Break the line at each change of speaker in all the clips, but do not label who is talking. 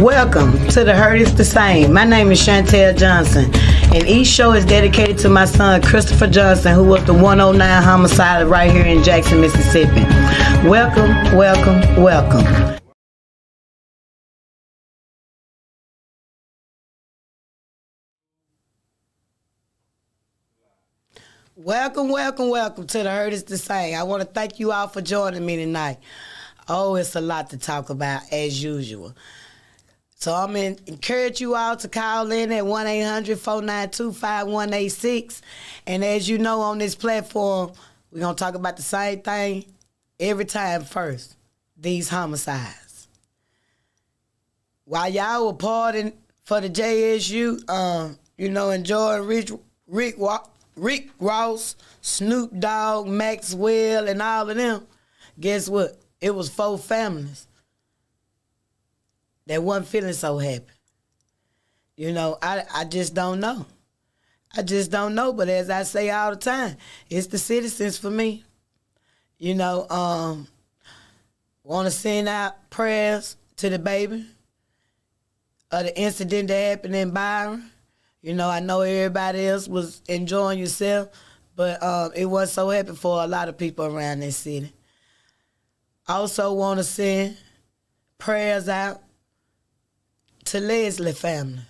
Welcome to The Hurt is the Same. My name is Chantel Johnson, and each show is dedicated to my son Christopher Johnson, who was the 109 homicide right here in Jackson, Mississippi. Welcome, welcome, welcome. Welcome, welcome, welcome to The Hurt is the Same. I want to thank you all for joining me tonight. Oh, it's a lot to talk about as usual. So I'm going to encourage you all to call in at 1-800-492-5186. And as you know, on this platform, we're going to talk about the same thing every time first, these homicides. While y'all were partying for the JSU, enjoying Rick Ross, Snoop Dogg, Maxwell, and all of them, guess what? It was 4 families that wasn't feeling so happy. I just don't know. I just don't know, but as I say all the time, it's the citizens for me. Want to send out prayers to the baby of the incident that happened in Byron. I know everybody else was enjoying yourself, but it wasn't so happy for a lot of people around this city. Also want to send prayers out to Leslie family.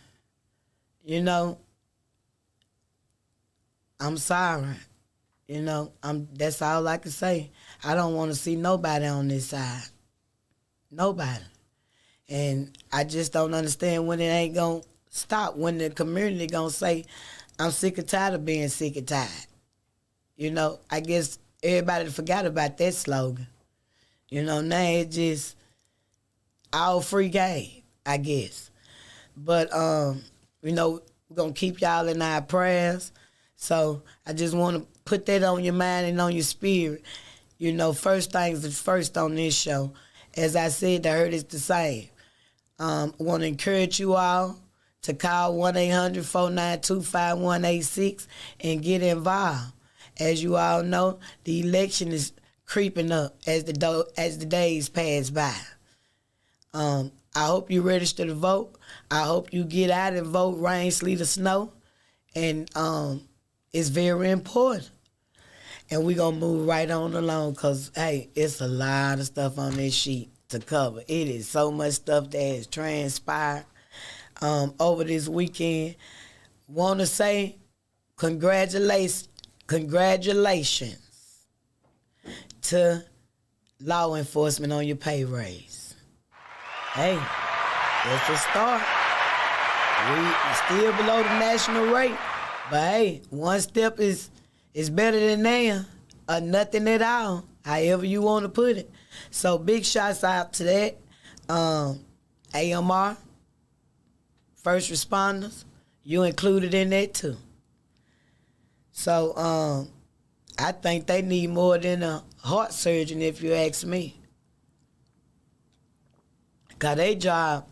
I'm sorry. That's all I can say. I don't want to see nobody on this side. Nobody. And I just don't understand when it ain't going to stop, when the community going to say, I'm sick and tired of being sick and tired. I guess everybody forgot about that slogan. Now it's just all free game, I guess. But, we're going to keep y'all in our prayers. So I just want to put that on your mind and on your spirit. First things is first on this show. As I said, The Hurt is the Same. I want to encourage you all to call 1-800-492-5186 and get involved. As you all know, the election is creeping up as the days pass by. I hope you register to vote. I hope you get out and vote, rain, sleet, or snow. And it's very important. And we're going to move right on along because, hey, it's a lot of stuff on this sheet to cover. It is so much stuff that has transpired over this weekend. Want to say congratulations to law enforcement on your pay raise. Hey, that's a start. We still below the national rate, but hey, one step is better than none or nothing at all, however you want to put it. So big shouts out to that. AMR, first responders, you included in that too. So I think they need more than a heart surgeon, if you ask me. Because their job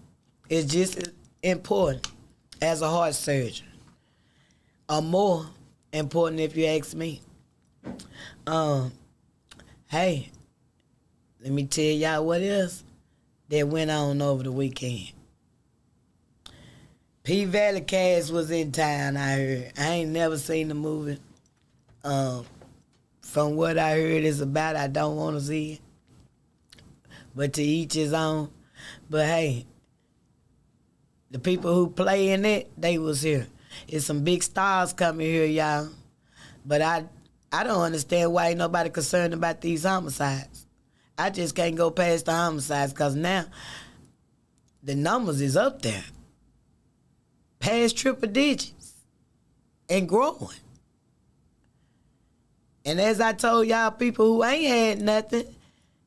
is just as important as a heart surgeon. Or more important, if you ask me. Hey, let me tell y'all what else that went on over the weekend. P Valley Cast was in town, I heard. I ain't never seen the movie. From what I heard it's about, I don't want to see it. But to each his own. But hey, the people who play in it, they was here. It's some big stars coming here, y'all. But I don't understand why ain't nobody concerned about these homicides. I just can't go past the homicides because now the numbers is up there. Past triple digits and growing. And as I told y'all, people who ain't had nothing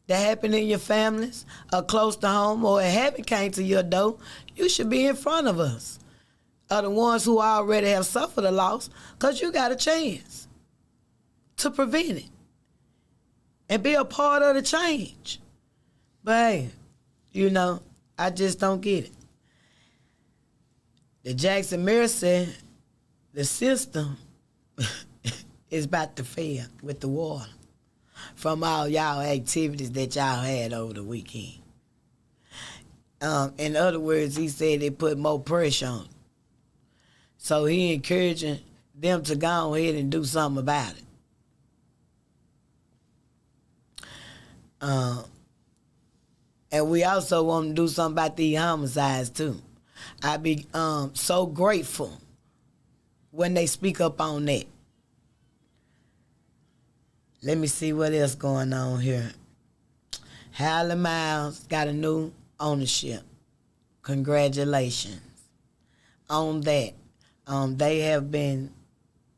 that happened in your families or close to home or it haven't came to your door, you should be in front of us. Are the ones who already have suffered a loss, because you got a chance to prevent it and be a part of the change. But hey, I just don't get it. The Jackson Mayor said the system is about to fail with the water from all y'all activities that y'all had over the weekend. In other words, he said they put more pressure on. So he encouraging them to go ahead and do something about it. And we also want to do something about these homicides too. I be so grateful when they speak up on that. Let me see what else going on here. Howlin' Miles got a new ownership. Congratulations on that. They have been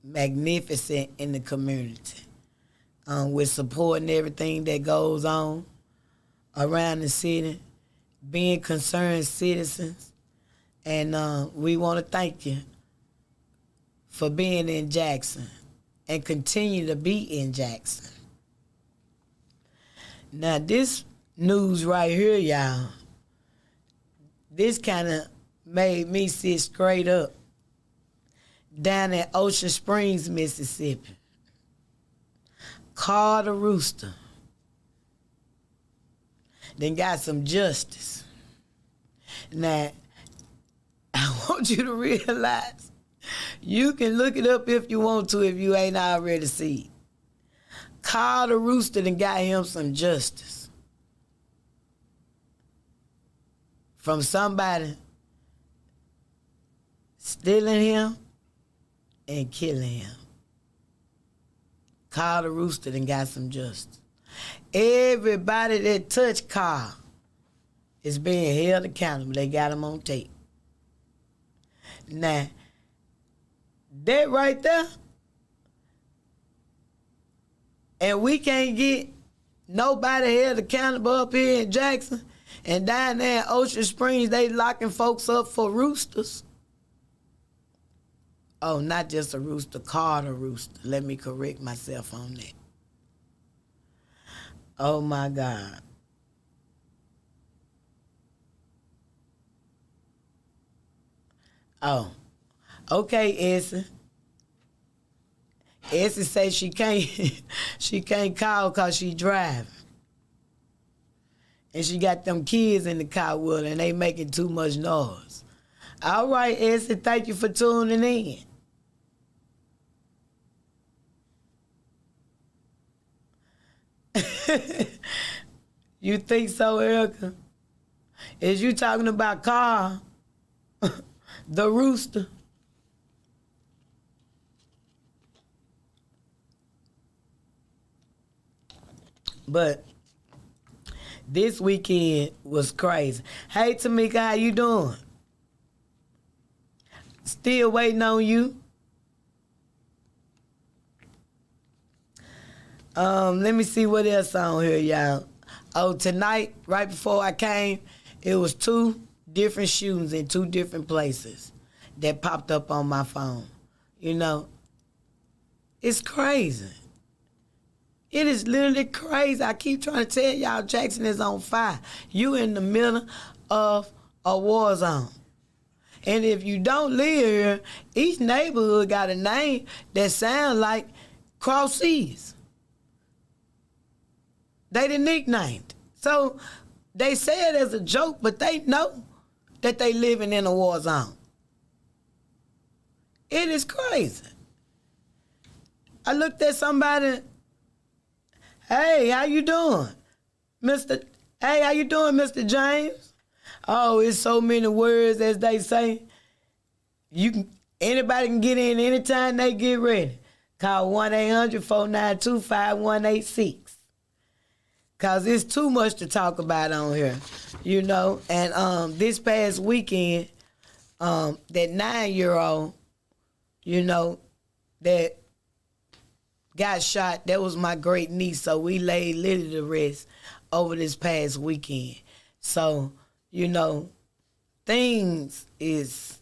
magnificent in the community with supporting everything that goes on around the city, being concerned citizens. And we want to thank you for being in Jackson and continue to be in Jackson. Now, this news right here, y'all, this kind of made me sit straight up. Down in Ocean Springs, Mississippi, Carl the Rooster then got some justice. Now, I want you to realize, you can look it up if you want to, if you ain't already seen it. Carl the Rooster then got him some justice from somebody stealing him and killing him. Carl the Rooster then got some justice. Everybody that touched Carl is being held accountable. They got him on tape. Now, that right there, and we can't get nobody held accountable up here in Jackson, and down there in Ocean Springs, they locking folks up for roosters. Oh, not just a rooster, Carl the Rooster. Let me correct myself on that. Oh, my God. Oh, okay, Essie. Essie says she can't call because she driving. And she got them kids in the car with her and they making too much noise. All right, Essie, thank you for tuning in. You think so, Erica? Is you talking about Carl, the rooster? But this weekend was crazy. Hey, Tamika, how you doing? Still waiting on you. Let me see what else on here, y'all. Oh, tonight, right before I came, it was 2 different shootings in 2 different places that popped up on my phone. You know, it's crazy. It is literally crazy. I keep trying to tell y'all Jackson is on fire. You in the middle of a war zone. And if you don't live here, each neighborhood got a name that sound like Cross Seas. They the nicknamed. So they say it as a joke, but they know that they living in a war zone. It is crazy. I looked at somebody, hey, how you doing? Hey, how you doing, Mr. James? Oh, it's so many words, as they say. Anybody can get in anytime they get ready. Call 1-800-492-5186. Cause it's too much to talk about on here, you know. And this past weekend, that 9-year-old, you know, that got shot, that was my great niece. So we laid Lily to rest over this past weekend. So, you know, things it's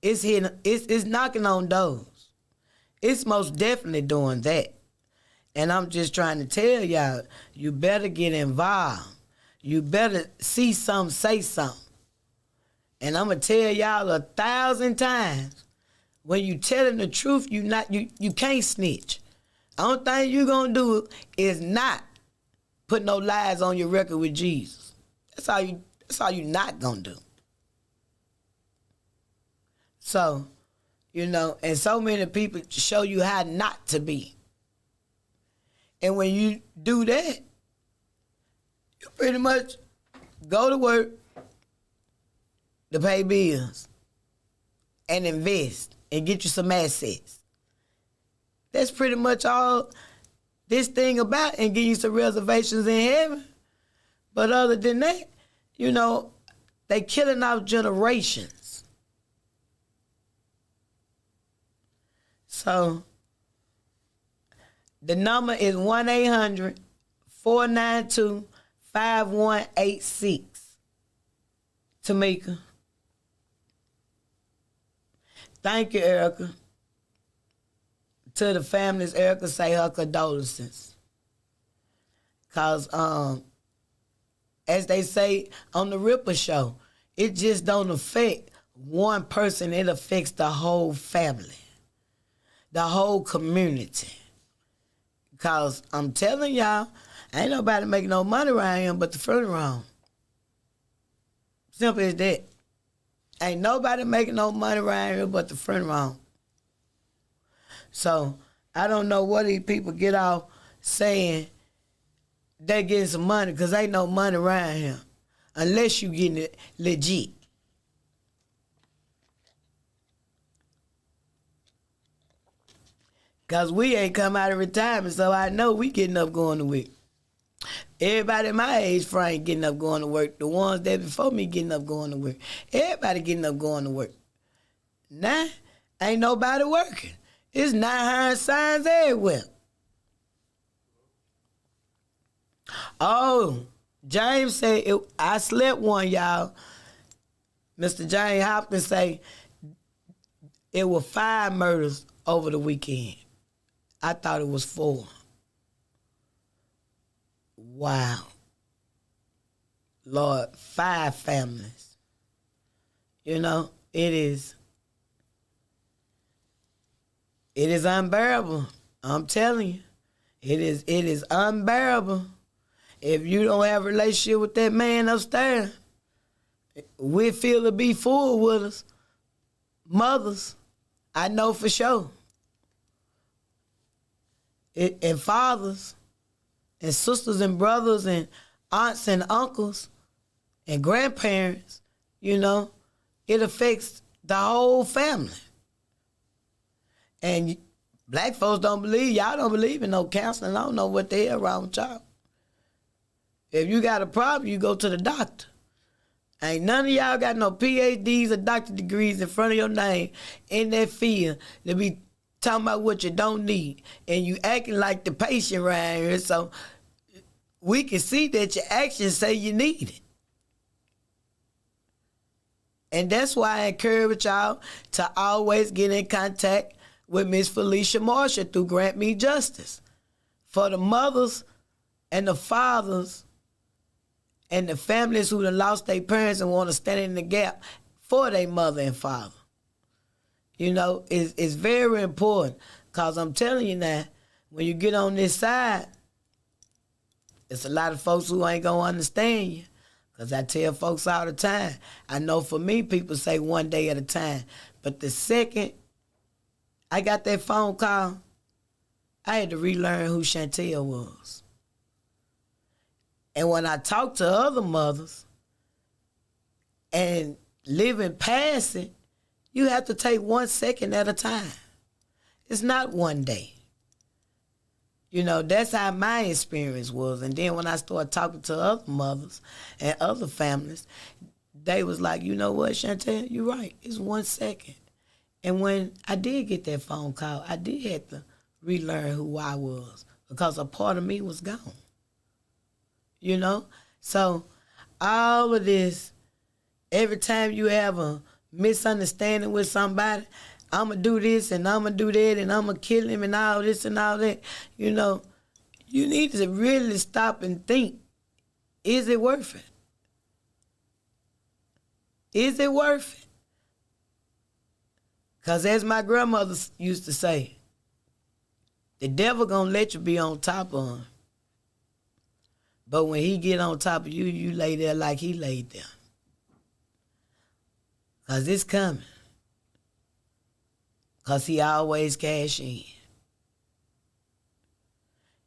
hitting, it's knocking on doors. It's most definitely doing that. And I'm just trying to tell y'all, you better get involved. You better see something, say something. And I'm going to tell y'all 1,000 times, when you telling the truth, you can't snitch. Only thing you going to do is not put no lies on your record with Jesus. That's all you're not gonna do. So, and so many people show you how not to be. And when you do that, you pretty much go to work to pay bills and invest and get you some assets. That's pretty much all this thing about, and give you some reservations in heaven. But other than that, they killing off generations. So the number is 1-800-492-5186. Tamika. Thank you, Erica. To the families, Erica say her condolences. Because, as they say on the Ripper Show, it just don't affect one person. It affects the whole family, the whole community. Because I'm telling y'all, ain't nobody making no money around here but the funeral home. Simple as that. Ain't nobody making no money around here but the funeral home. So I don't know what these people get off saying they getting some money, because ain't no money around here unless you getting it legit. Because we ain't come out of retirement, so I know we getting up going to work. Everybody my age frame getting up going to work. The ones that before me getting up going to work. Everybody getting up going to work. Now, ain't nobody working. It's not hiring signs everywhere. Oh, James said, I slept one, y'all. Mr. James Hopkins say it was 5 murders over the weekend. I thought it was 4. Wow. Lord, 5 families. It is unbearable. I'm telling you. It is unbearable. If you don't have a relationship with that man upstairs, we feel to be full with us. Mothers, I know for sure. And fathers, and sisters and brothers, and aunts and uncles, and grandparents, it affects the whole family. And black folks y'all don't believe in no counseling. I don't know what the hell wrong with y'all. If you got a problem, you go to the doctor. Ain't none of y'all got no PhDs or doctor degrees in front of your name in that field to be talking about what you don't need. And you acting like the patient right here, so we can see that your actions say you need it. And that's why I encourage y'all to always get in contact with Miss Felicia Marshall through Grant Me Justice. For the mothers and the fathers and the families who done lost their parents and want to stand in the gap for their mother and father. It's very important, because I'm telling you now, when you get on this side, it's a lot of folks who ain't going to understand you. Because I tell folks all the time, I know for me, people say one day at a time. But the second I got that phone call, I had to relearn who Chantel was. And when I talk to other mothers and living past it, you have to take 1 second at a time. It's not one day. That's how my experience was. And then when I started talking to other mothers and other families, they was like, you know what, Chantel, you're right. It's 1 second. And when I did get that phone call, I did have to relearn who I was, because a part of me was gone. So all of this, every time you have a misunderstanding with somebody, I'm going to do this and I'm going to do that and I'm going to kill him and all this and all that. You need to really stop and think, is it worth it? Is it worth it? Because as my grandmother used to say, the devil going to let you be on top of him. But when he get on top of you, you lay there like he laid there. Because it's coming. Because he always cash in.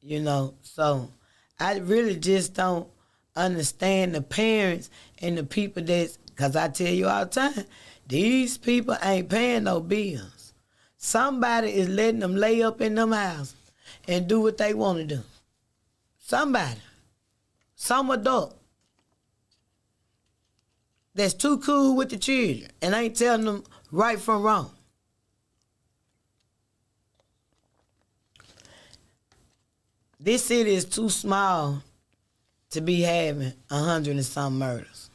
You know, so I really just don't understand the parents and the people that's, because I tell you all the time, these people ain't paying no bills. Somebody is letting them lay up in them houses and do what they want to do. Somebody. Some adult that's too cool with the children and ain't telling them right from wrong. This city is too small to be having 100 and some murders.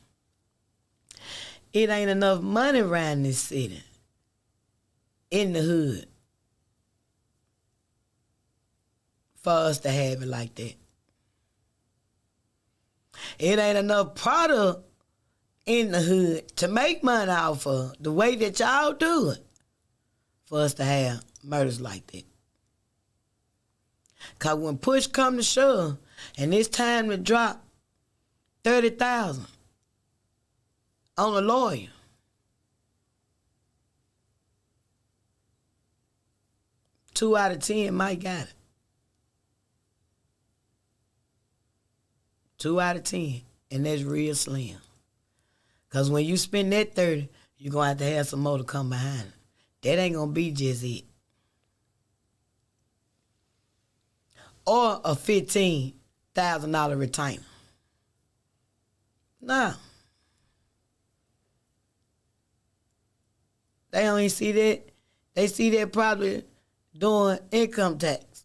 It ain't enough money around this city, in the hood, for us to have it like that. It ain't enough product in the hood to make money off of the way that y'all do it for us to have murders like that. Because when push come to shove and it's time to drop $30,000 on a lawyer, two out of 10 might got it. 2 out of 10, and that's real slim. Because when you spend that 30, you're going to have some more to come behind it. That ain't going to be just it. Or a $15,000 retainer. No. They only see that. They see that probably doing income tax.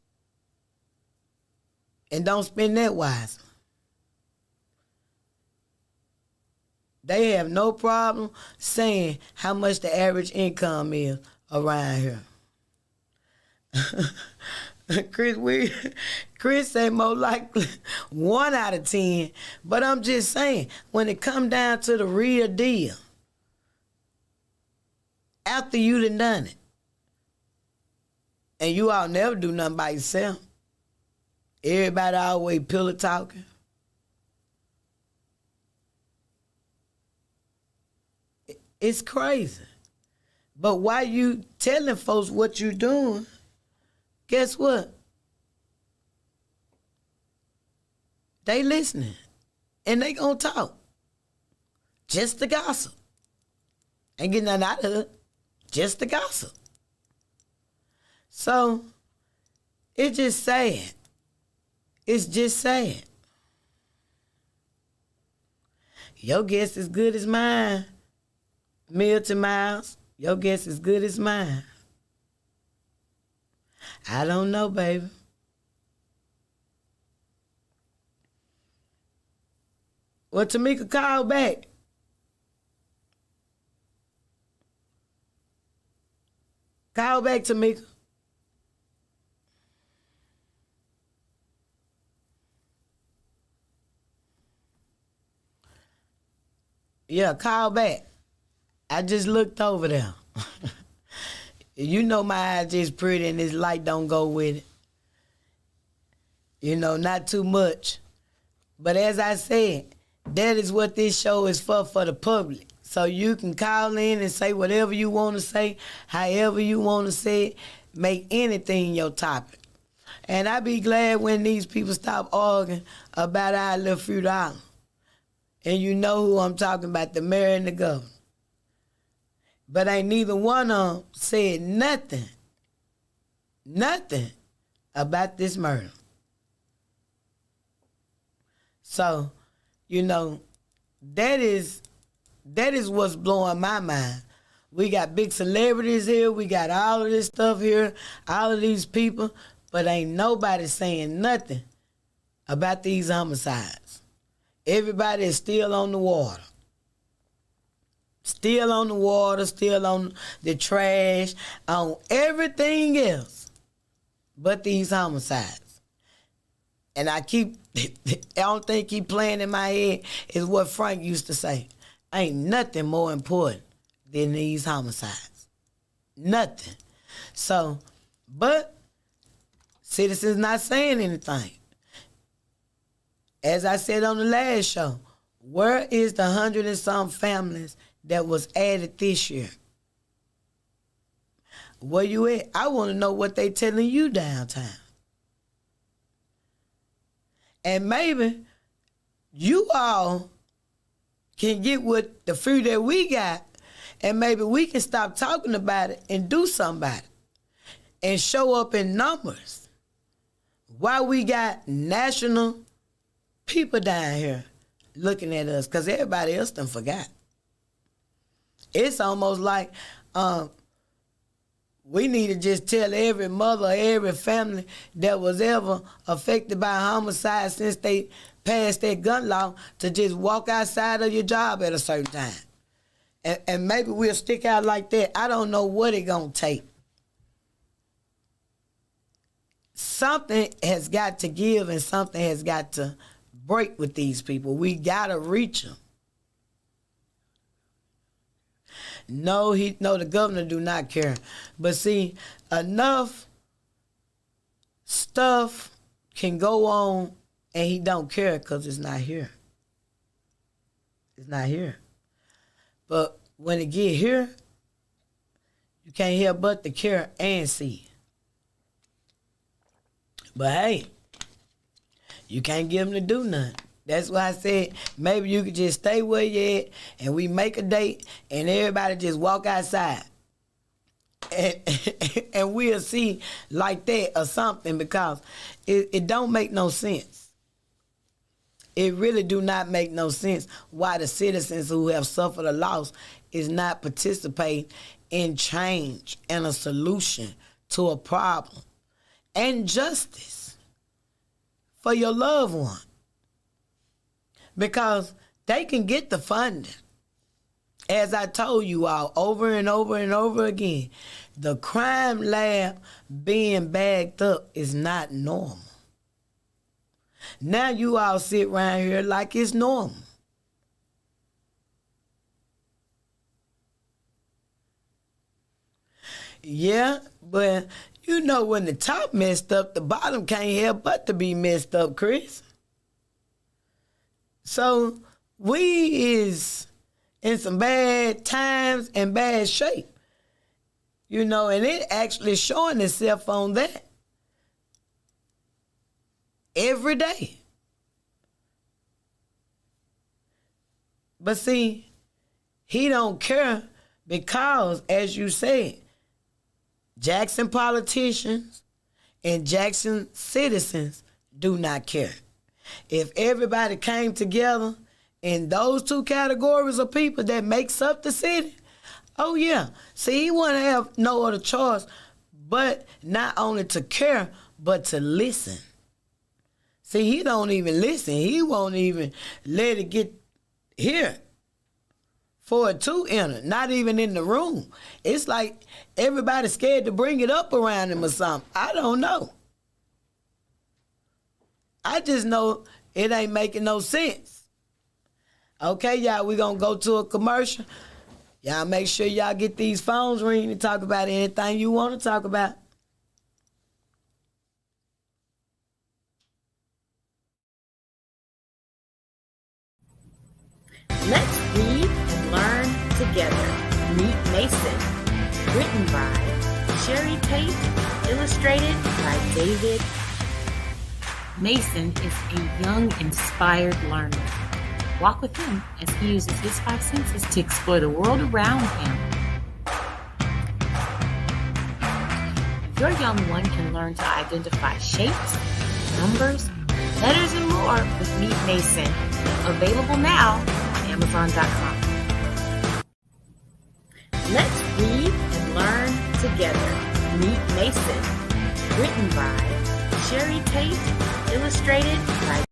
And don't spend that wisely. They have no problem saying how much the average income is around here. Chris say more likely 1 out of 10. But I'm just saying, when it come down to the real deal, after you done it, and you all never do nothing by yourself, everybody always pillow talking. It's crazy. But while you telling folks what you doing, guess what? They listening. And they gonna talk. Just the gossip. Ain't getting nothing out of it. Just the gossip. So, it's just sad. It's just sad. Your guess is good as mine. Milton Miles, your guess is good as mine. I don't know, baby. Well, Tamika called back. Call back, Tamika. Yeah, call back. I just looked over there. You know my eyes just pretty and this light don't go with it. You know, not too much. But as I said, that is what this show is for the public. So you can call in and say whatever you want to say, however you want to say it, make anything your topic. And I be glad when these people stop arguing about our little few dollars. And you know who I'm talking about, the mayor and the governor. But ain't neither one of them said nothing about this murder. So, you know, that is what's blowing my mind. We got big celebrities here. We got all of this stuff here, all of these people, but ain't nobody saying nothing about these homicides. Everybody is still on the water. Still on the water, still on the trash, on everything else but these homicides. And I don't think keep playing in my head is what Frank used to say. Ain't nothing more important than these homicides. Nothing. So, but citizens not saying anything. As I said on the last show, where is the 100 and some families that was added this year? Where you at? I want to know what they telling you downtown. And maybe you all can get with the few that we got, and maybe we can stop talking about it and do something about it and show up in numbers. Why we got national people down here looking at us, because everybody else done forgot. It's almost like we need to just tell every mother, every family that was ever affected by homicide since they passed that gun law to just walk outside of your job at a certain time. And maybe we'll stick out like that. I don't know what it's going to take. Something has got to give and something has got to break with these people. We got to reach them. No, the governor do not care. But see, enough stuff can go on and he don't care because it's not here. It's not here. But when it get here, you can't help but to care and see. But hey, you can't get them to do nothing. That's why I said maybe you could just stay where you at and we make a date and everybody just walk outside. And we'll see like that or something, because it don't make no sense. It really do not make no sense why the citizens who have suffered a loss is not participating in change and a solution to a problem and justice for your loved one. Because they can get the funding. As I told you all over and over and over again, the crime lab being bagged up is not normal. Now you all sit around here like it's normal. Yeah, but you know when the top messed up, the bottom can't help but to be messed up, Chris. So we is in some bad times and bad shape. You know, and it actually showing itself on that every day. But see, he don't care because, as you said, Jackson politicians and Jackson citizens do not care. If everybody came together in those two categories of people that makes up the city, oh yeah. See, he wouldn't have no other choice but not only to care, but to listen. See, he don't even listen. He won't even let it get here for it to enter, not even in the room. It's like everybody's scared to bring it up around him or something. I don't know. I just know it ain't making no sense. Okay, y'all, we gonna go to a commercial. Y'all make sure y'all get these phones ringing and talk about anything you want to talk about.
Let's read and learn together. Meet Mason. Written by Sherry Tate. Illustrated by David. Mason is a young, inspired learner. Walk with him as he uses his 5 senses to explore the world around him. Your young one can learn to identify shapes, numbers, letters, and more with Meet Mason. Available now on Amazon.com. Let's read and learn together. Meet Mason. Written by Sherry Tate. Illustrated by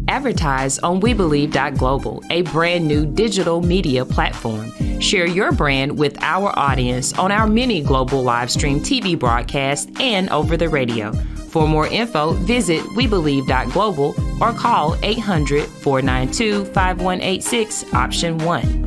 Advertise on WeBelieve.global, a brand new digital media platform. Share your brand with our audience on our many global live stream TV broadcasts and over the radio. For more info, visit WeBelieve.global or call 800-492-5186, option 1.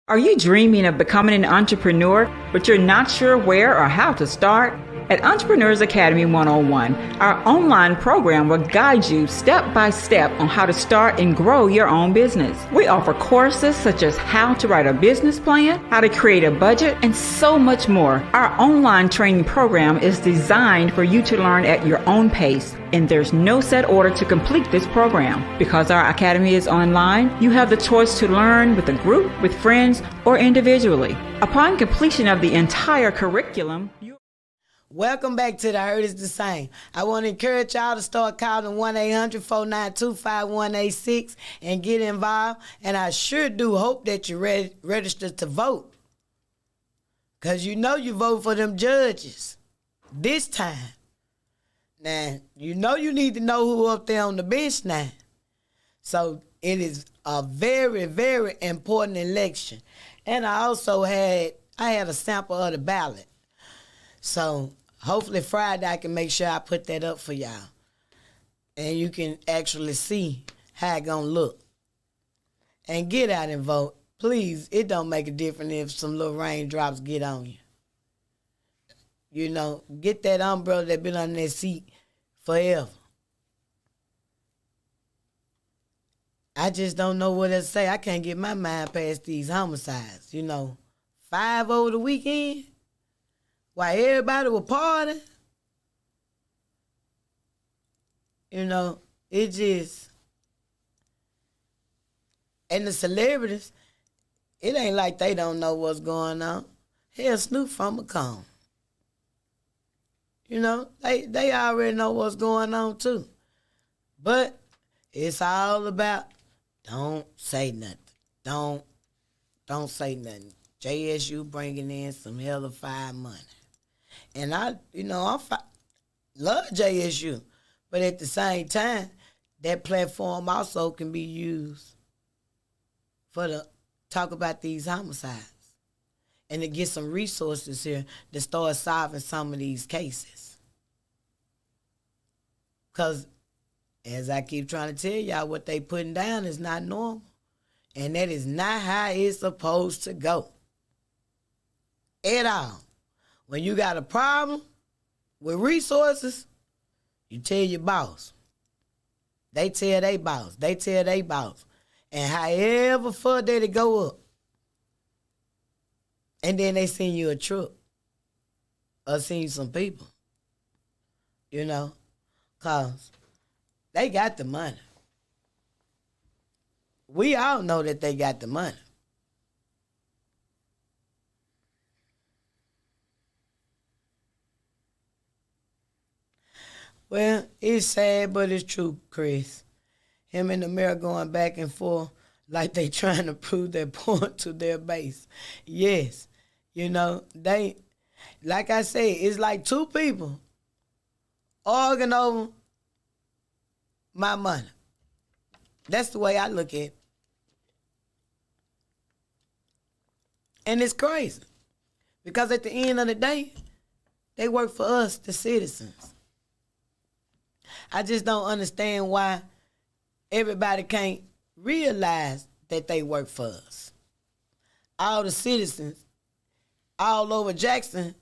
Are you dreaming of becoming an entrepreneur, but you're not sure where or how to start? At Entrepreneurs Academy 101, our online program will guide you step by step on how to start and grow your own business. We offer courses such as how to write a business plan, how to create a budget, and so much more. Our online training program is designed for you to learn at your own pace, and there's no set order to complete this program. Because our academy is online, you have the choice to learn with a group, with friends, or individually. Upon completion of the entire curriculum,
Welcome back to the Heard Is the Same. I want to encourage y'all to start calling 1-800-492-5186 and get involved. And I sure do hope that you're registered to vote. Because you know you vote for them judges this time. Now, you know you need to know who up there on the bench now. So it is a very, very important election. And I also had a sample of the ballot. So hopefully Friday I can make sure I put that up for y'all. And you can actually see how it gonna look. And get out and vote. Please, it don't make a difference if some little raindrops get on you. You know, get that umbrella that been on that seat forever. I just don't know what to say. I can't get my mind past these homicides. 5 over the weekend. While everybody was partying, it just, and the celebrities, it ain't like they don't know what's going on. Hell, Snoop from a cone. They already know what's going on too. But it's all about don't say nothing. Don't say nothing. JSU bringing in some hella fire money. And I love JSU, but at the same time, that platform also can be used for talk about these homicides and to get some resources here to start solving some of these cases. Because, as I keep trying to tell y'all, what they putting down is not normal, and that is not how it's supposed to go at all. When you got a problem with resources, you tell your boss. They tell their boss. They tell their boss. And however far they go up. And then they send you a truck. Or send you some people. Because they got the money. We all know that they got the money. Well, it's sad, but it's true, Chris. Him and the mayor going back and forth like they trying to prove their point to their base. Yes, they, like I said, it's like two people arguing over my money. That's the way I look at it. And it's crazy. Because at the end of the day, they work for us, the citizens. I just don't understand why everybody can't realize that they work for us. All the citizens all over Jackson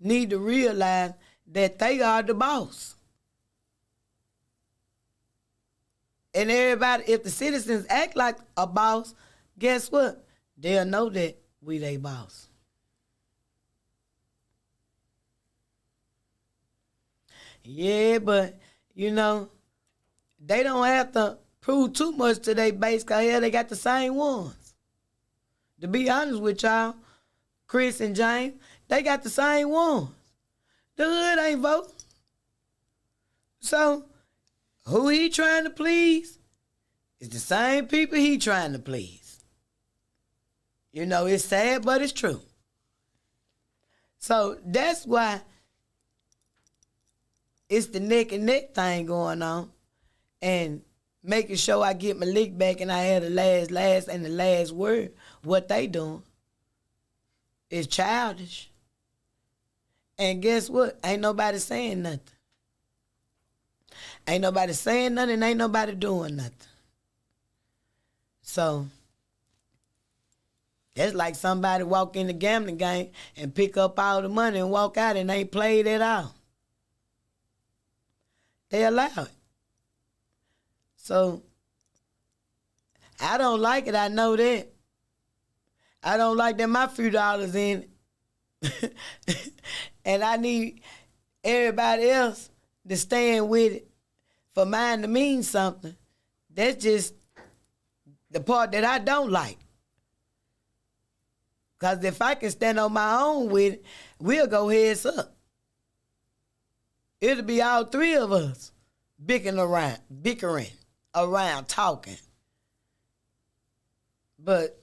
need to realize that they are the boss. And everybody, if the citizens act like a boss, guess what? They'll know that we they boss. Yeah, but they don't have to prove too much to their base because hell, they got the same ones. To be honest with y'all, Chris and James, they got the same ones. The hood ain't voting. So, who he trying to please is the same people he trying to please. It's sad, but it's true. So, that's why it's the neck and neck thing going on, and making sure I get my lick back and I have the last and the last word. What they doing is childish. And guess what? Ain't nobody saying nothing. Ain't nobody saying nothing, ain't nobody doing nothing. So That's like somebody walk in the gambling game and pick up all the money and walk out and ain't played at all. They allow it. So, I don't like it. I know that. I don't like that my few dollars in it. And I need everybody else to stand with it for mine to mean something. That's just the part that I don't like. Because if I can stand on my own with it, we'll go heads up. It'll be all three of us bickering around, talking. But,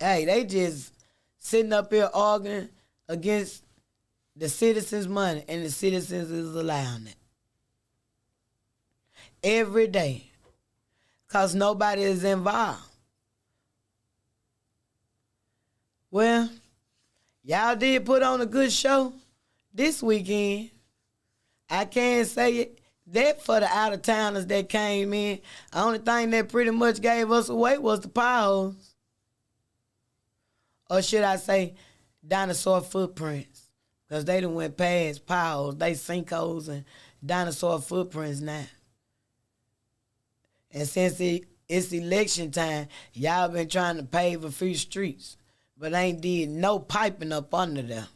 hey, they just sitting up here arguing against the citizens' money, and the citizens is allowing it. Every day. Because nobody is involved. Well, y'all did put on a good show this weekend. I can't say it. That for the out-of-towners that came in, the only thing that pretty much gave us away was the potholes. Or should I say, dinosaur footprints. Because they done went past potholes. They sinkholes and dinosaur footprints now. And since it's election time, y'all been trying to pave a few streets, but ain't did no piping up under there.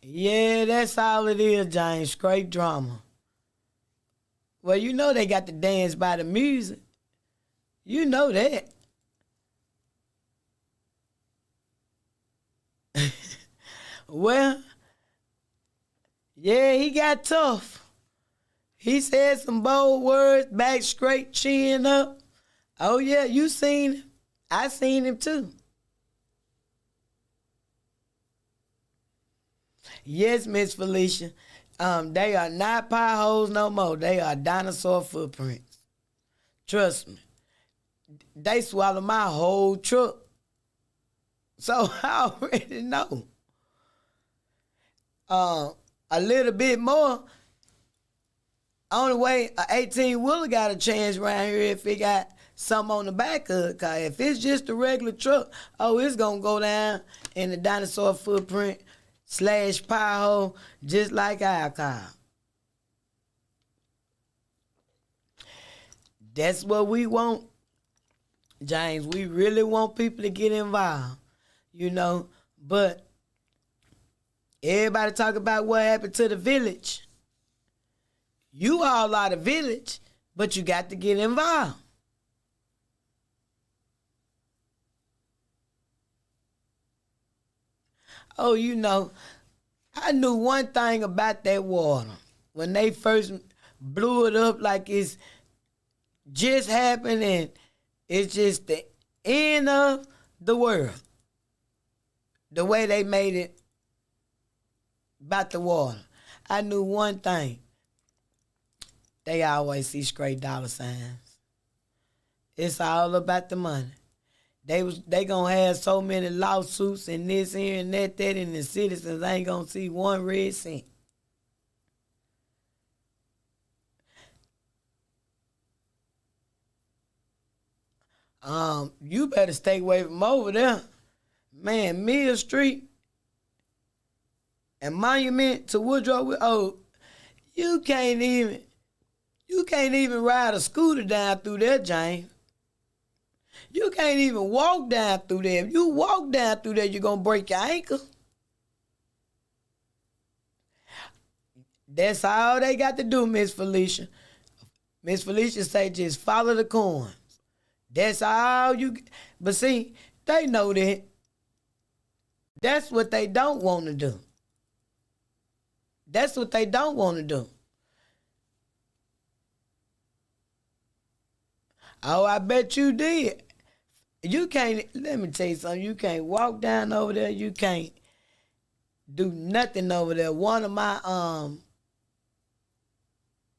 Yeah, that's all it is, James. Straight drama. Well, you know they got to dance by the music. You know that. Well, yeah, he got tough. He said some bold words, back straight, chin up. Oh, yeah, you seen him. I seen him too. Yes, Miss Felicia. They are not potholes no more. They are dinosaur footprints. Trust me. They swallowed my whole truck. So I already know. A little bit more. Only way an 18-wheeler got a chance around here if it got something on the back of it. Cause if it's just a regular truck, it's gonna go down in the dinosaur footprint / pothole just like our car. That's what we want, James. We really want people to get involved, but everybody talk about what happened to the village. You all are the village, but you got to get involved. Oh, I knew one thing about that water. When they first blew it up like it's just happened and it's just the end of the world. The way they made it about the water. I knew one thing. They always see straight dollar signs. It's all about the money. They gonna have so many lawsuits and this here and that, and the citizens ain't gonna see one red cent. You better stay away from over there. Man, Mill Street and Monument to Woodrow. You can't even ride a scooter down through there, James. You can't even walk down through there. If you walk down through there, you're going to break your ankle. That's all they got to do, Miss Felicia. Miss Felicia say just follow the coins. That's all you... But see, they know that. That's what they don't want to do. That's what they don't want to do. Oh, I bet you did. You can't, let me tell you something, you can't walk down over there, you can't do nothing over there. One of my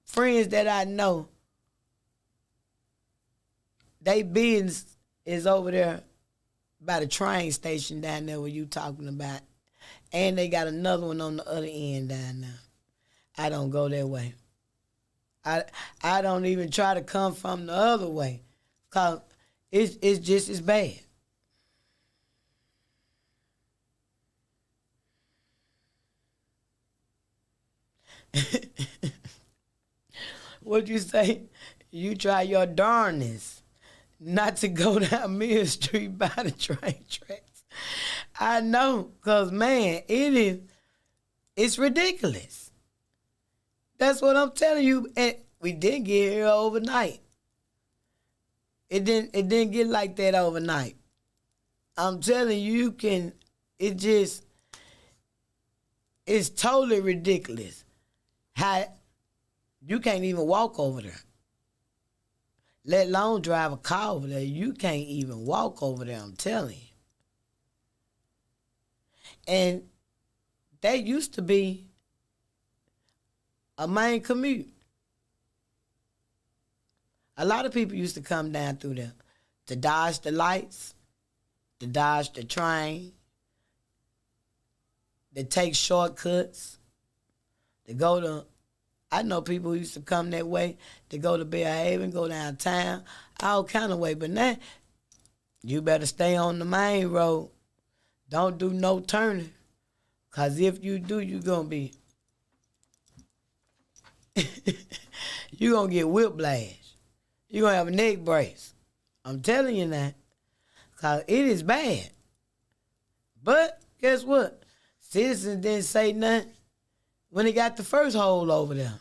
friends that I know, they business is over there by the train station down there where you talking about. And they got another one on the other end down there. I don't go that way. I don't even try to come from the other way, cause it's just as bad. What you say? You try your darnest not to go down Mill Street by the train tracks. I know, cause man, it's ridiculous. That's what I'm telling you. And we didn't get here overnight. It didn't get like that overnight. I'm telling you, it's totally ridiculous. How you can't even walk over there. Let alone drive a car over there. You can't even walk over there, I'm telling you. And that used to be a main commute. A lot of people used to come down through there to dodge the lights, to dodge the train, to take shortcuts, to go to, I know people who used to come that way to go to Bearhaven, go downtown, all kind of way. But now, you better stay on the main road. Don't do no turning. Because if you do, you're going to be, you're going to get whiplash. You're going to have a neck brace. I'm telling you that. Because it is bad. But guess what? Citizens didn't say nothing when they got the first hole over there.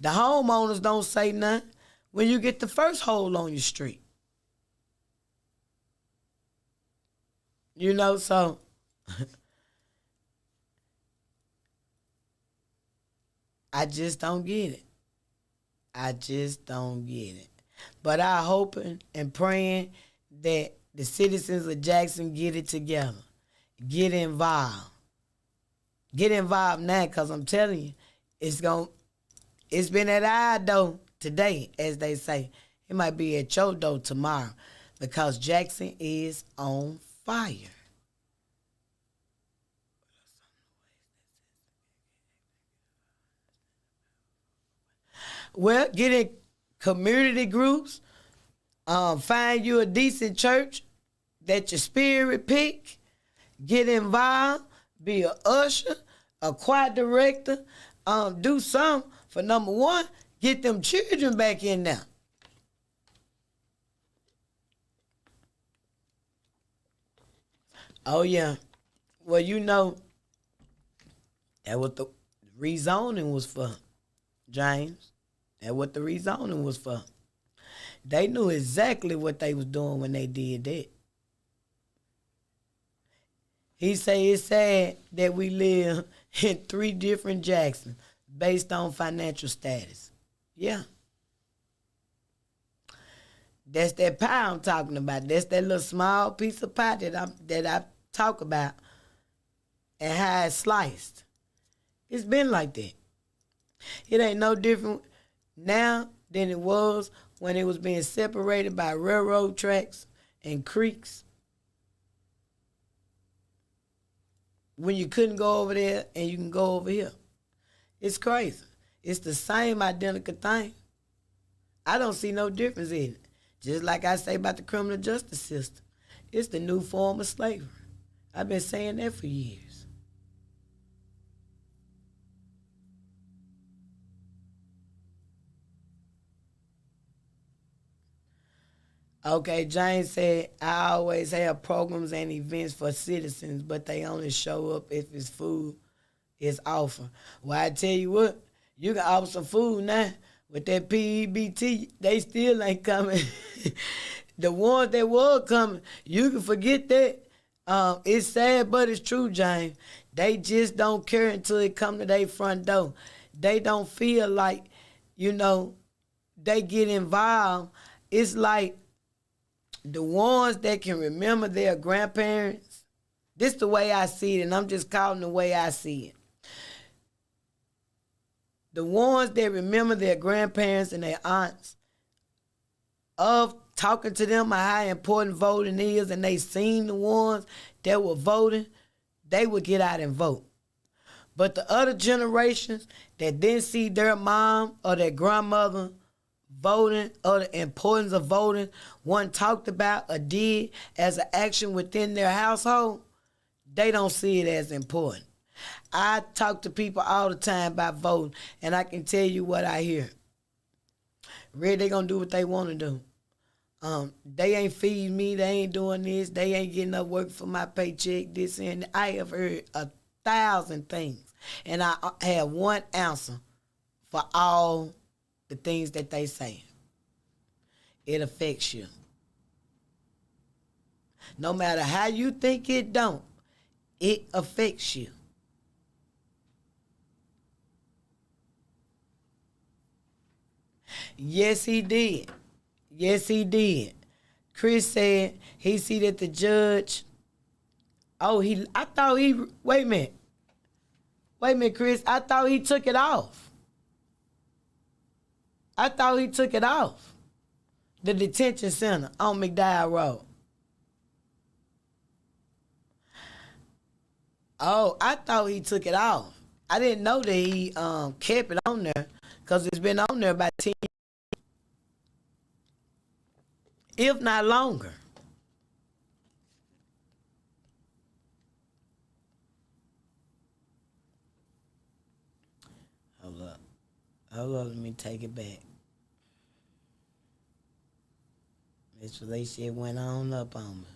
The homeowners don't say nothing when you get the first hole on your street. You know, so I just don't get it. I just don't get it. But I'm hoping and praying that the citizens of Jackson get it together. Get involved. Get involved now, because I'm telling you, it's been at our door today, as they say. It might be at your door tomorrow, because Jackson is on fire. Well, get in community groups. Find you a decent church that your spirit pick. Get involved. Be a usher, a choir director. Do something for number one. Get them children back in there. Oh yeah. Well, you know, that what the rezoning was for, James. That's what the rezoning was for. They knew exactly what they was doing when they did that. He say it's sad that we live in 3 different Jacksons based on financial status. Yeah. That's that pie I'm talking about. That's that little small piece of pie that I talk about and how it's sliced. It's been like that. It ain't no different now than it was when it was being separated by railroad tracks and creeks. When you couldn't go over there and you can go over here. It's crazy. It's the same identical thing. I don't see no difference in it. Just like I say about the criminal justice system. It's the new form of slavery. I've been saying that for years. Okay, James said, I always have programs and events for citizens, but they only show up if it's food is offered. Well, I tell you what, you can offer some food now. With that PEBT, they still ain't coming. The ones that were coming, you can forget that. It's sad, but it's true, James. They just don't care until it come to their front door. They don't feel like, they get involved. It's like the ones that can remember their grandparents. This the way I see it, and I'm just calling the way I see it. The ones that remember their grandparents and their aunts of talking to them about how important voting is, and they seen the ones that were voting, they would get out and vote. But the other generations that didn't see their mom or their grandmother voting or the importance of voting, one talked about or did as an action within their household, they don't see it as important. I talk to people all the time about voting, and I can tell you what I hear. Really, they gonna do what they want to do. They ain't feeding me. They ain't doing this. They ain't getting up work for my paycheck. This and that. I have heard 1,000 things, and I have one answer for all the things that they say. It affects you. No matter how you think it don't, it affects you. Yes, he did. Yes, he did. Chris said he see that the judge, wait a minute, Chris, I thought he took it off. The detention center on McDowell Road. Oh, I thought he took it off. I didn't know that he kept it on there, because it's been on there about 10 years, if not longer. Hold up, let me take it back. This relationship went on up on me.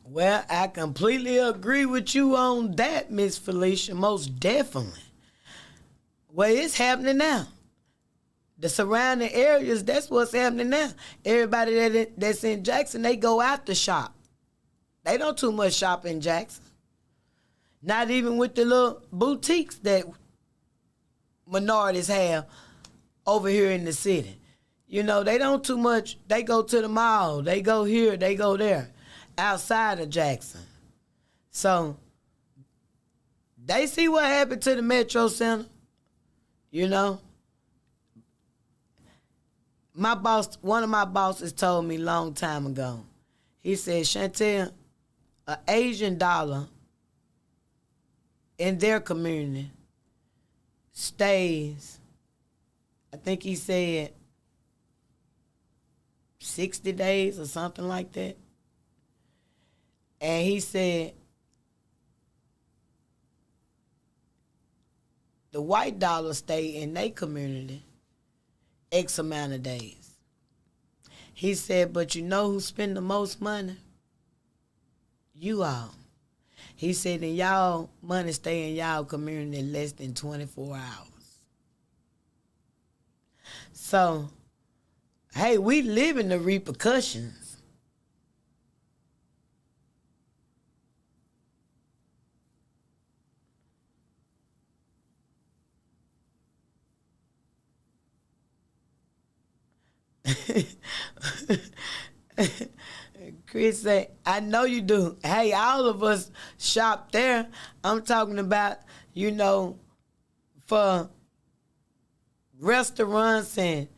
Well, I completely agree with you on that, Miss Felicia, most definitely. Well, it's happening now. The surrounding areas, that's what's happening now. Everybody that's in Jackson, they go out to shop. They don't too much shop in Jackson. Not even with the little boutiques that minorities have over here in the city. You know, they don't too much. They go to the mall. They go here. They go there. Outside of Jackson. So, they see what happened to the Metro Center. You know? One of my bosses told me a long time ago. He said, Chantel, an Asian dollar in their community stays, I think he said 60 days or something like that. And he said the white dollar stay in their community X amount of days. He said, but you know who spend the most money? You all. He said, and y'all money stay in y'all community less than 24 hours. So, hey, we live in the repercussions. Chris said, I know you do. Hey, all of us shop there. I'm talking about, you know, for restaurants and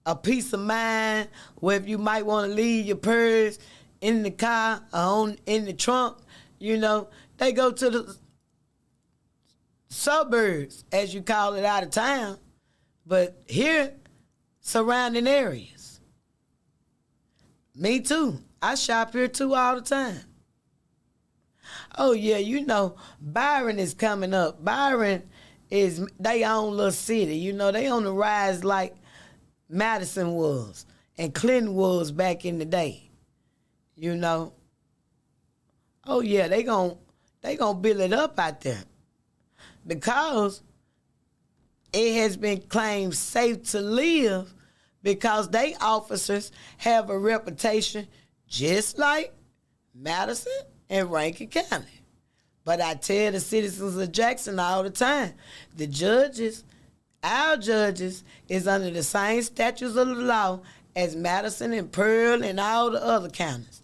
a peace of mind where if you might want to leave your purse in the car or in the trunk, you know, they go to the suburbs, as you call it, out of town. But here, surrounding areas. Me too. I shop here too all the time. Oh yeah, you know, Byron is coming up. Byron is they own little city. You know, they on the rise like Madison was and Clinton was back in the day. You know. Oh yeah, they gonna build it up out there. Because it has been claimed safe to live because they officers have a reputation just like Madison and Rankin County. But I tell the citizens of Jackson all the time, the judges, our judges, is under the same statutes of the law as Madison and Pearl and all the other counties.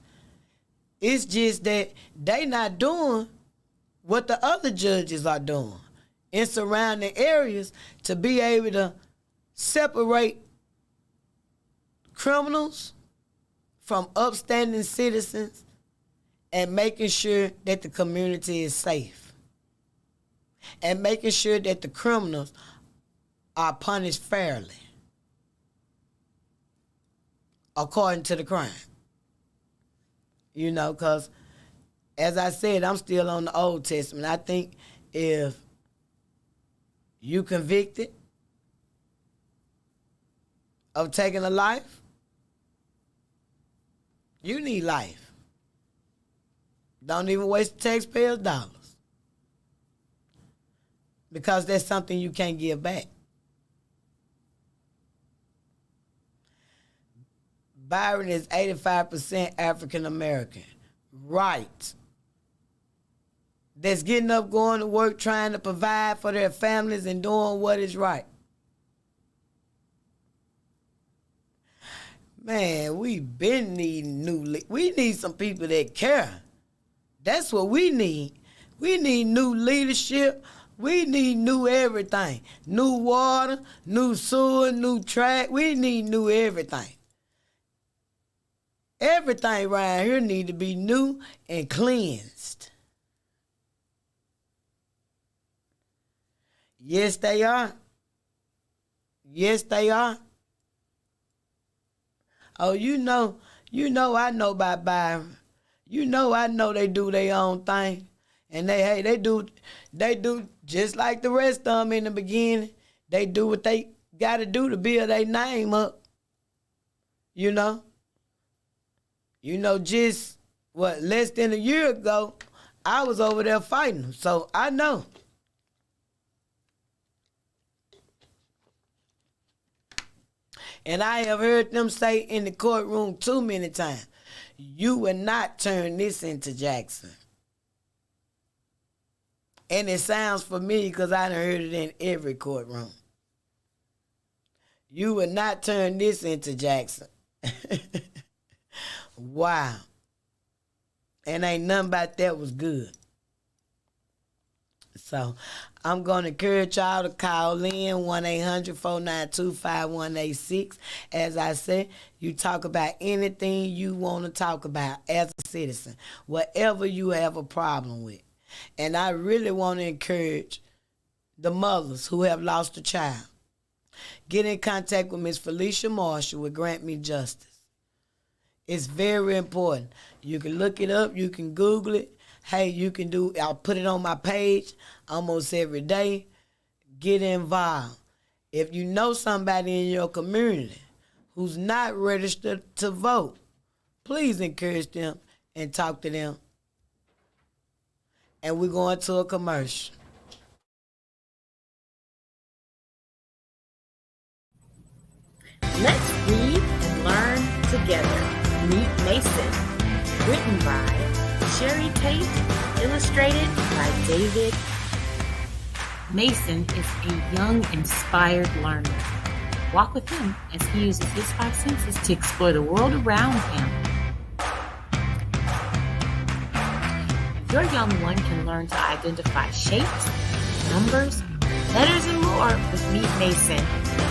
It's just that they not doing what the other judges are doing. in surrounding areas to be able to separate criminals from upstanding citizens and making sure that the community is safe and making sure that the criminals are punished fairly according to the crime. You know, because as I said, I'm still on the Old Testament. I think if you convicted of taking a life, you need life. Don't even waste the taxpayers' dollars, because that's something you can't give back. Byron is 85% African American. Right. That's getting up, going to work, trying to provide for their families and doing what is right. Man, we been needing we need some people that care. That's what we need. We need new leadership. We need new everything. New water, new sewer, new track. We need new everything. Everything around here need to be new and cleansed. Yes, they are. Yes, they are. Oh, you know I know about Byron. You know I know they do their own thing. And they do just like the rest of them in the beginning. They do what they got to do to build their name up. You know? Just less than a year ago, I was over there fighting them, so I know. And I have heard them say in the courtroom too many times, you will not turn this into Jackson. And it sounds familiar because I done heard it in every courtroom. You will not turn this into Jackson. Wow. And ain't nothing about that was good. So I'm going to encourage y'all to call in 1-800-492-5186. As I said, you talk about anything you want to talk about as a citizen, whatever you have a problem with. And I really want to encourage the mothers who have lost a child. Get in contact with Miss Felicia Marshall with Grant Me Justice. It's very important. You can look it up. You can Google it. Hey, I'll put it on my page almost every day. Get involved. If you know somebody in your community who's not registered to vote, please encourage them and talk to them. And we're going to a commercial.
Let's read and learn together. Meet Mason. Written by Sherry Tate. Illustrated by David. Mason is a young, inspired learner. Walk with him as he uses his 5 senses to explore the world around him. Your young one can learn to identify shapes, numbers, letters, and more with Meet Mason.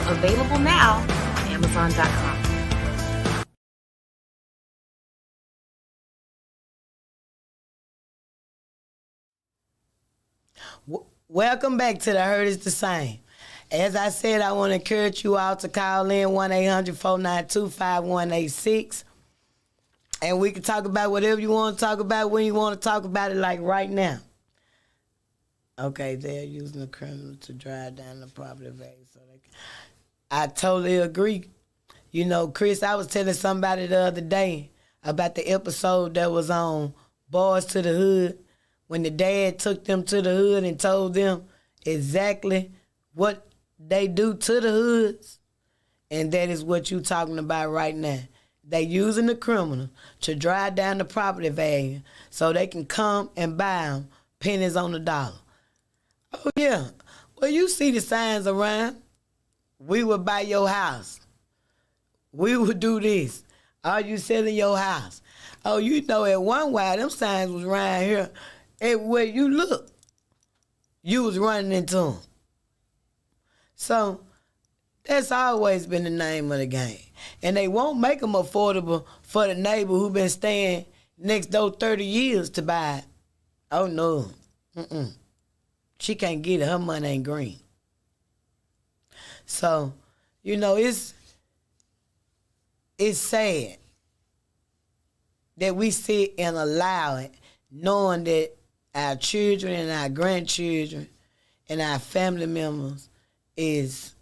Available now on Amazon.com.
Welcome back to The Hurt is the Same. As I said, I want to encourage you all to call in 1-800-492-5186. And we can talk about whatever you want to talk about when you want to talk about it, like right now. Okay, they're using the criminal to drive down the property value. I totally agree. Chris, I was telling somebody the other day about the episode that was on Boys to the Hood, when the dad took them to the hood and told them exactly what they do to the hoods. And that is what you're talking about right now. They using the criminal to drive down the property value so they can come and buy them pennies on the dollar. Oh, yeah. Well, you see the signs around. We will buy your house. We will do this. Are you selling your house? Oh, at one while, them signs was around here everywhere you look. you was running into them. So that's always been the name of the game. And they won't make them affordable for the neighbor who been staying next door 30 years to buy it. Oh, no. She can't get it. Her money ain't green. So, it's sad that we sit and allow it, knowing that our children and our grandchildren and our family members is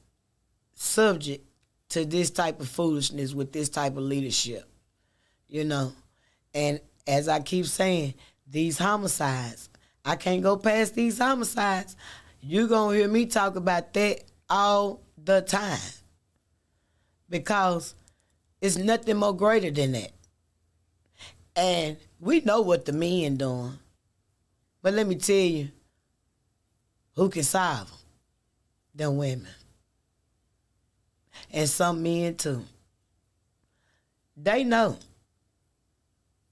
subject to this type of foolishness with this type of leadership, And as I keep saying, these homicides, I can't go past these homicides. You're going to hear me talk about that all the time because it's nothing more greater than that. And we know what the men doing. But let me tell you, who can solve them? Them women. And some men too. They know.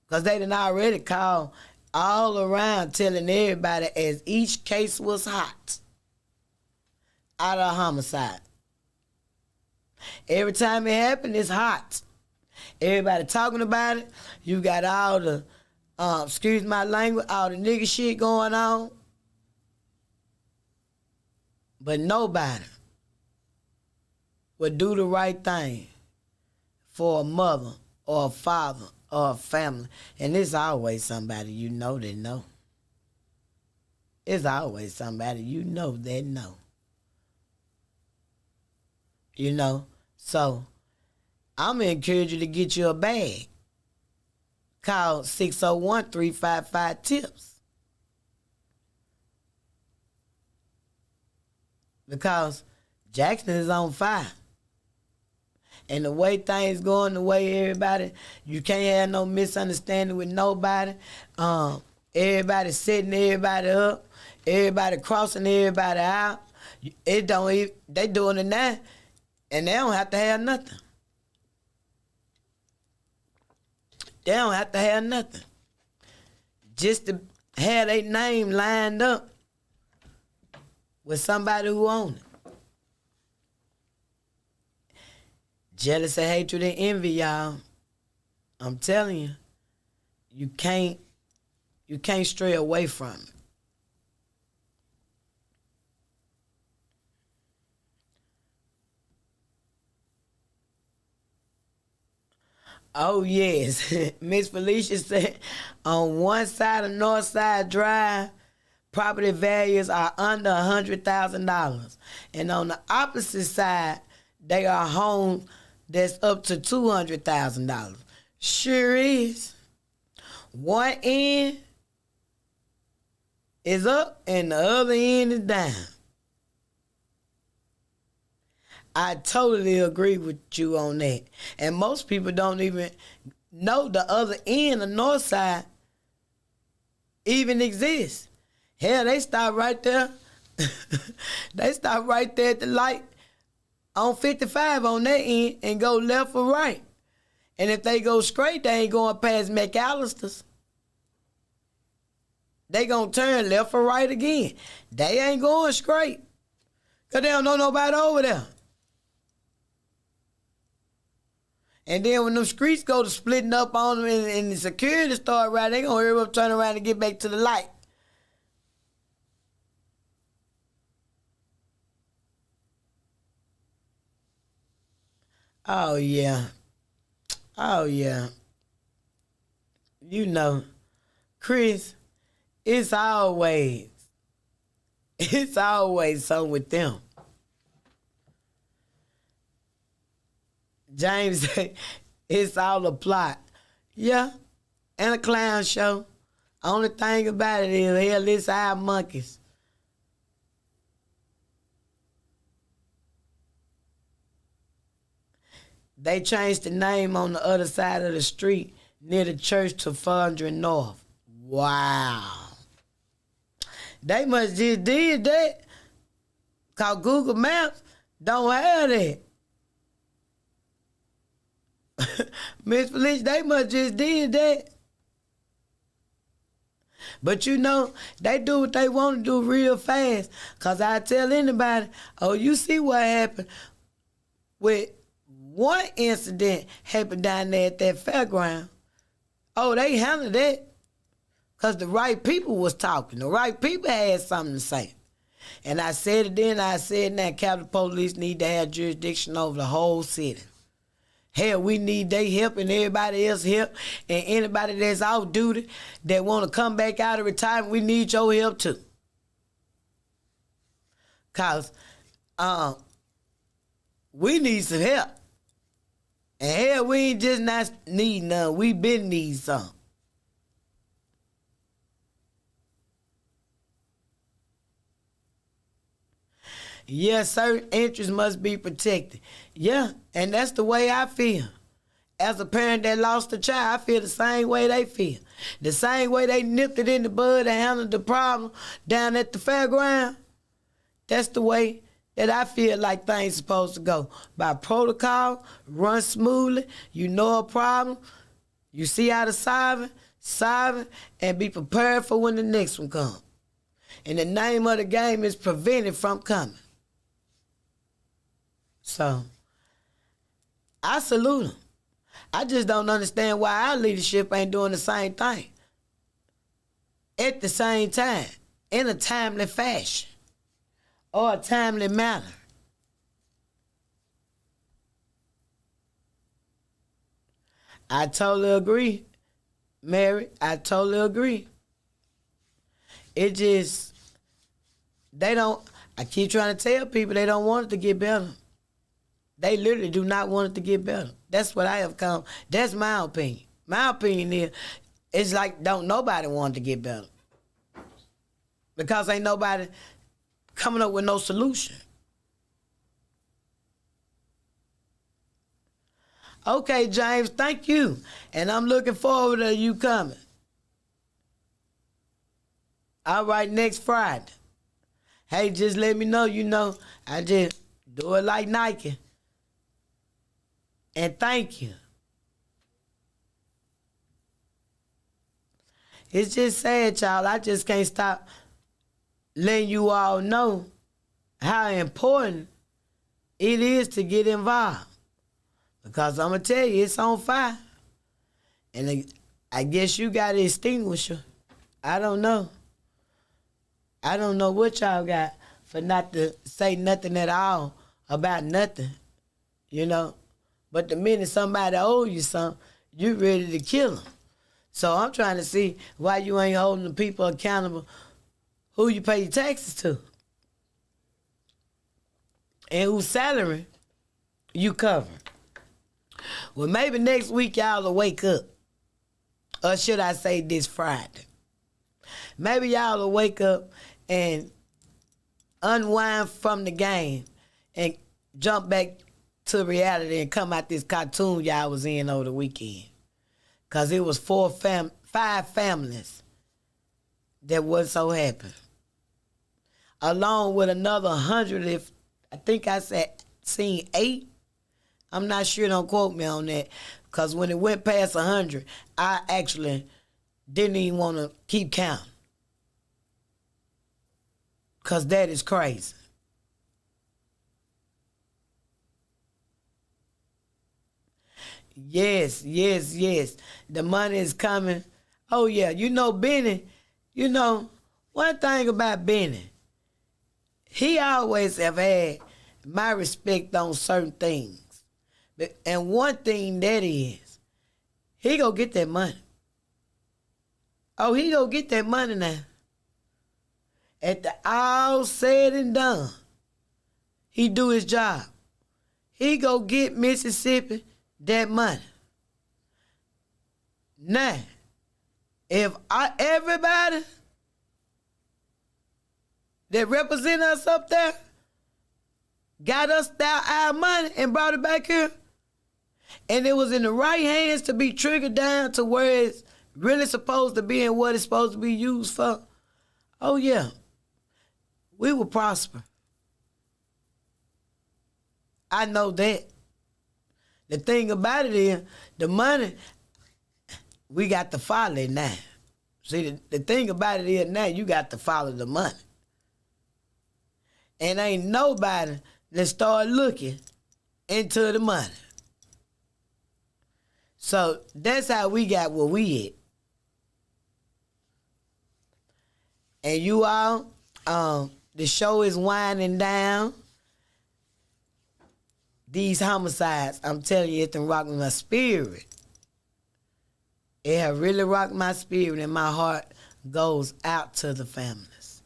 Because they done already called all around telling everybody as each case was hot out of homicide. Every time it happened, it's hot. Everybody talking about it. You got all the, excuse my language, all the nigga shit going on. But nobody would do the right thing for a mother or a father or a family. And it's always somebody that know. It's always somebody that know. So I'm going to encourage you to get you a bag. Call 601-355-TIPS. Because Jackson is on fire. And the way things going, the way everybody, you can't have no misunderstanding with nobody. Everybody setting everybody up. Everybody crossing everybody out. They doing it now. And they don't have to have nothing. They don't have to have nothing. Just to have their name lined up with somebody who owns it. Jealousy, hatred, and envy, y'all. I'm telling you, you can't stray away from it. Oh, yes. Miss Felicia said on one side of Northside Drive, property values are under $100,000. And on the opposite side, they are homes that's up to $200,000. Sure is. One end is up and the other end is down. I totally agree with you on that. And most people don't even know the other end, the north side, even exists. Hell, they stop right there. They stop right there at the light on 55 on that end and go left or right. And if they go straight, they ain't going past McAllister's. They gonna turn left or right again. They ain't going straight. Because they don't know nobody over there. And then when them streets go to splitting up on them and the security start right, they gonna hurry up, turn around and get back to the light. Oh, yeah. Oh, yeah. Chris, it's always something with them. James said, it's all a plot. Yeah, and a clown show. Only thing about it is, hell, it's our monkeys. They changed the name on the other side of the street near the church to 400 North. Wow. They must just did that. Cause Google Maps don't have that. Miss Felicia, they must just did that. But you know, they do what they want to do real fast. Because I tell anybody, oh, you see what happened with one incident happened down there at that fairground. Oh, they handled that. Because the right people was talking. The right people had something to say. And I said it then, I said now, Capitol Police need to have jurisdiction over the whole city. Hell, we need their help and everybody else's help. And anybody that's off duty that want to come back out of retirement, we need your help too. Because we need some help. And hell, we ain't just not need none. We been need some. Yes, certain interests must be protected. Yeah, and that's the way I feel. As a parent that lost a child, I feel the same way they feel. The same way they nipped it in the bud and handled the problem down at the fairground. That's the way that I feel like things supposed to go. By protocol, run smoothly, you know a problem, you see how to solve it, and be prepared for when the next one comes. And the name of the game is prevent it from coming. So, I salute them. I just don't understand why our leadership ain't doing the same thing at the same time, in a timely fashion or a timely manner. I totally agree, Mary. I totally agree. It just, they don't, I keep trying to tell people they don't want it to get better. They literally do not want it to get better. That's what I have come. That's my opinion. My opinion is, it's like don't nobody want it to get better. Because ain't nobody coming up with no solution. Okay, James, thank you. And I'm looking forward to you coming. All right, next Friday. Hey, just let me know, you know, I just do it like Nike. And thank you. It's just sad, y'all. I just can't stop letting you all know how important it is to get involved. Because I'm going to tell you, it's on fire. And I guess you got an extinguisher. I don't know. I don't know what y'all got for not to say nothing at all about nothing, you know. But the minute somebody owes you something, you ready to kill them. So I'm trying to see why you ain't holding the people accountable who you pay your taxes to and whose salary you cover. Well, maybe next week y'all will wake up. Or should I say this Friday? Maybe y'all will wake up and unwind from the game and jump back to reality and come out this cartoon y'all was in over the weekend. Because it was 5 families that wasn't so happy. Along with another 100, if I think I seen 8. I'm not sure, don't quote me on that. Because when it went past 100, I actually didn't even want to keep counting. Because that is crazy. Yes. The money is coming. Oh, yeah. You know, Benny, you know, one thing about Benny, he always have had my respect on certain things. And one thing that is, he go get that money. Oh, he go get that money now. At the all said and done, he do his job. He go get Mississippi that money. Now, if everybody that represent us up there got us our money and brought it back here, and it was in the right hands to be triggered down to where it's really supposed to be and what it's supposed to be used for, oh yeah, we will prosper. I know that. The thing about it is, the money, we got to follow it now. See, the thing about it is now you got to follow the money. And ain't nobody that start looking into the money. So that's how we got where we at. And you all, the show is winding down. These homicides, I'm telling you, it done rocked my spirit. It have really rocked my spirit, and my heart goes out to the families.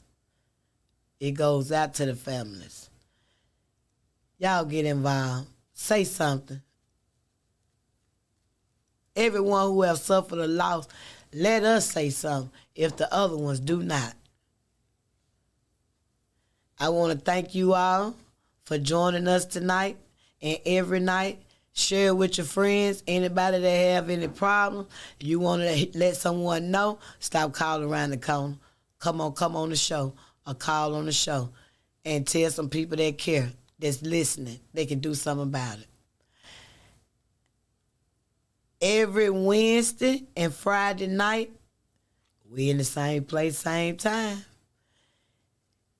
It goes out to the families. Y'all get involved. Say something. Everyone who have suffered a loss, let us say something if the other ones do not. I want to thank you all for joining us tonight and every night. Share it with your friends. Anybody that have any problems, you want to let someone know, stop calling around the corner. Come on the show or call on the show and tell some people that care, that's listening, they can do something about it. Every Wednesday and Friday night, we in the same place, same time.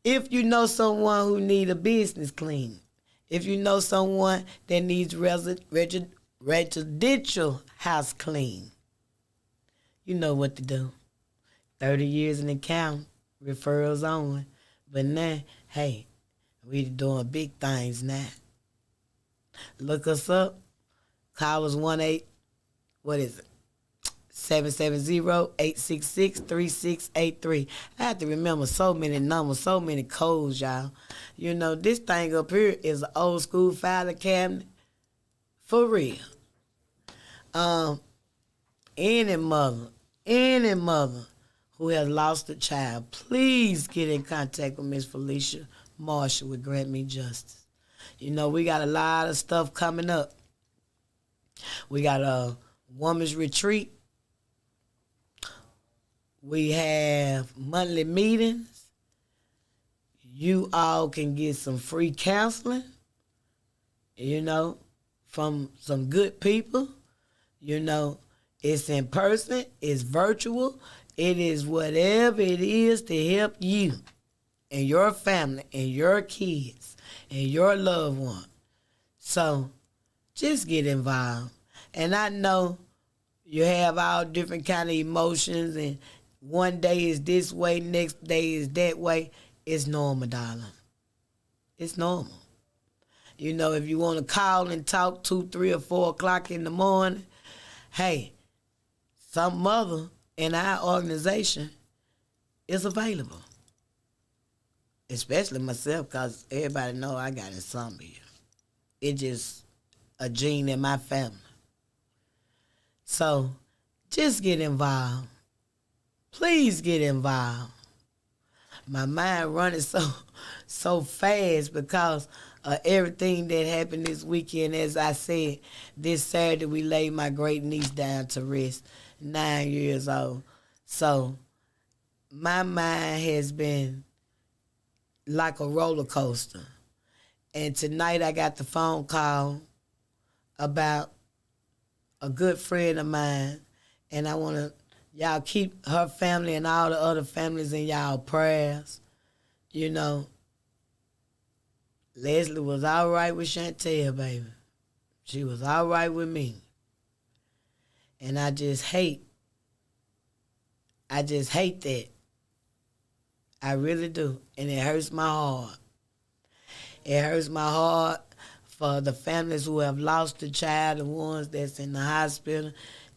If you know someone who need a business clean, if you know someone that needs residential house clean, you know what to do. 30 years in the county, referrals only. But now, hey, we doing big things now. Look us up. Call us 770-866-3683. I have to remember so many numbers, so many codes, y'all. You know, this thing up here is an old school filing cabinet. For real. Any mother who has lost a child, please get in contact with Miss Felicia Marshall with Grant Me Justice. You know, we got a lot of stuff coming up. We got a woman's retreat. We have monthly meetings. You all can get some free counseling, you know, from some good people. You know, it's in person, it's virtual, it is whatever it is to help you and your family and your kids and your loved one. So just get involved. And I know you have all different kind of emotions, and one day is this way, next day is that way. It's normal, darling. It's normal. You know, if you want to call and talk 2, 3, or 4 o'clock in the morning, hey, some mother in our organization is available. Especially myself, because everybody know I got insomnia. It's just a gene in my family. So just get involved. Please get involved. My mind running so fast because of everything that happened this weekend. As I said, this Saturday we laid my great niece down to rest, 9 years old. So my mind has been like a roller coaster. And tonight I got the phone call about a good friend of mine, and I want to, y'all keep her family and all the other families in y'all prayers. You know, Leslie was all right with Chantel, baby. She was all right with me. And I just hate that. I really do. And it hurts my heart. It hurts my heart for the families who have lost a child, the ones that's in the hospital,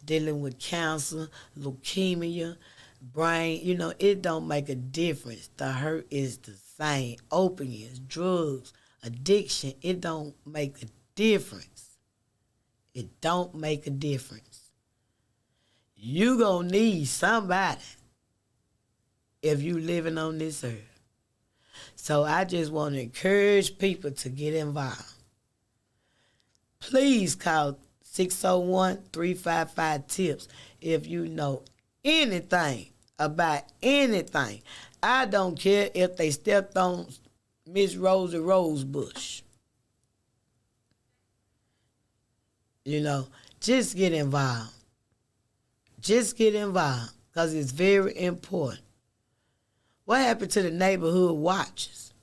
dealing with cancer, leukemia, brain. You know, it don't make a difference. The hurt is the same. Opiates, drugs, addiction, it don't make a difference. It don't make a difference. You gonna need somebody if you living on this earth. So I just want to encourage people to get involved. Please call 601-355-TIPS if you know anything about anything. I don't care if they stepped on Miss Rosie Rosebush. You know, just get involved. Just get involved. because it's very important. What happened to the neighborhood watches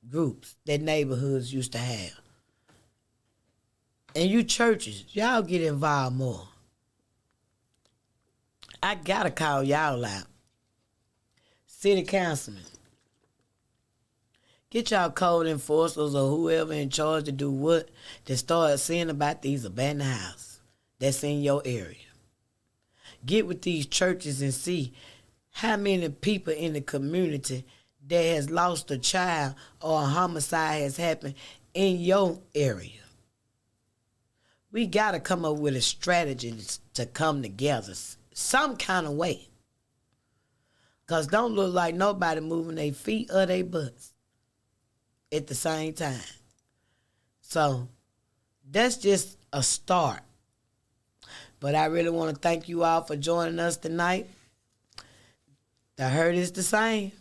groups that neighborhoods used to have? And you churches, y'all get involved more. I gotta call y'all out. City councilmen, get y'all code enforcers or whoever in charge to do what to start seeing about these abandoned houses that's in your area. Get with these churches and see how many people in the community that has lost a child or a homicide has happened in your area. We got to come up with a strategy to come together some kind of way. Because don't look like nobody moving their feet or their butts at the same time. So that's just a start. But I really want to thank you all for joining us tonight. The Hurt is the same.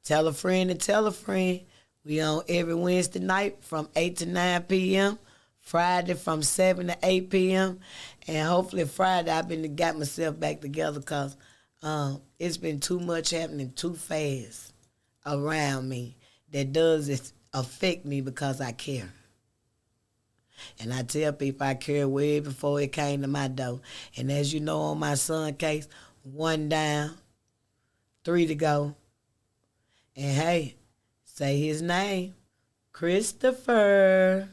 Tell a friend and tell a friend. We on every Wednesday night from 8 to 9 p.m., Friday from 7 to 8 p.m., and hopefully Friday I've been got myself back together because it's been too much happening too fast around me that does affect me because I care. And I tell people I care way before it came to my door. And as you know, on my son case, 1 down, 3 to go. And hey, say his name, Christopher.